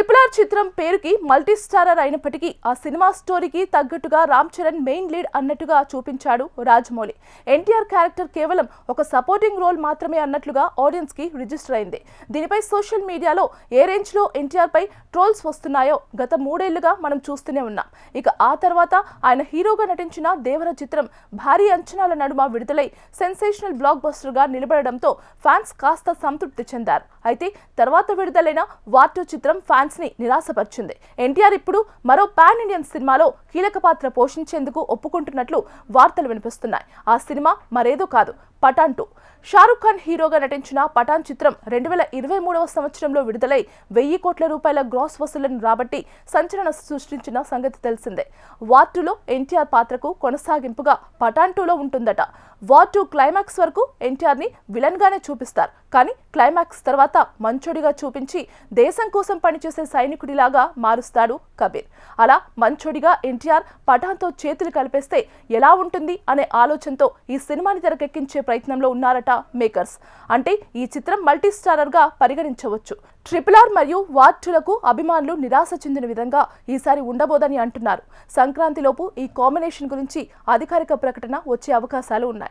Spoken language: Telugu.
RRR చిత్రం పేరుకి మల్టీ స్టారర్ అయినప్పటికీ ఆ సినిమా స్టోరీకి తగ్గట్టుగా రామ్ చరణ్ మెయిన్ లీడ్ అన్నట్టుగా చూపించాడు రాజమౌళి. ఎన్టీఆర్ క్యారెక్టర్ కేవలం ఒక సపోర్టింగ్ రోల్ మాత్రమే అన్నట్లుగా ఆడియన్స్ కి రిజిస్టర్ అయింది. దీనిపై సోషల్ మీడియాలో ఏ రేంజ్ లో ఎన్టీఆర్ పై ట్రోల్స్ వస్తున్నాయో గత 3 ఏళ్లుగా మనం చూస్తూనే ఉన్నాం. ఇక ఆ తర్వాత ఆయన హీరోగా నటించిన దేవర చిత్రం భారీ అంచనాల నడుమ విడుదలై సెన్సేషనల్ బ్లాక్ బస్టర్ గా నిలబడడంతో ఫ్యాన్స్ కాస్త సంతృప్తి చెందారు. అయితే తర్వాత విడుదలైన వార్ 2 చిత్రం ఫ్యాన్స్ ని నిరాశపరిచింది. ఎన్టీఆర్ ఇప్పుడు మరో పాన్ ఇండియన్ సినిమాలో కీలక పాత్ర పోషించేందుకు ఒప్పుకుంటున్నట్లు వార్తలు వినిపిస్తున్నాయి. ఆ సినిమా మరేదో కాదు, పఠాన్ 2. షారుఖ్ ఖాన్ హీరోగా నటించిన పఠాన్ చిత్రం 2023వ సంవత్సరంలో విడుదలై 1000 కోట్ల రూపాయల గ్రాస్ వసూళ్లను రాబట్టి సంచలనం సృష్టించిన సంగతి తెలిసిందే. వార్ 2లో ఎన్టీఆర్ పాత్రకు కొనసాగింపుగా పఠాన్ 2లో ఉంటుందట. వార్ 2 క్లైమాక్స్ వరకు ఎన్టీఆర్ ని విలన్ గానే చూపిస్తారు, కానీ క్లైమాక్స్ తర్వాత మంచోడిగా చూపించి దేశం కోసం పనిచేసే సైనికుడిలాగా మారుస్తాడు కబీర్. అలా మంచోడిగా ఎన్టీఆర్ పఠాన్తో చేతులు కలిపేస్తే ఎలా ఉంటుంది అనే ఆలోచనతో ఈ సినిమాని తెరకెక్కించే ప్రయత్నంలో ఉన్నారట మేకర్స్. అంటే ఈ చిత్రం మల్టీ స్టారర్ గా పరిగణించవచ్చు. RRR మరియు వార్ 2లకు అభిమానులు నిరాశ చెందిన విధంగా ఈసారి ఉండబోదని అంటున్నారు. సంక్రాంతిలోపు ఈ కాంబినేషన్ గురించి అధికారిక ప్రకటన వచ్చే అవకాశాలు ఉన్నాయి.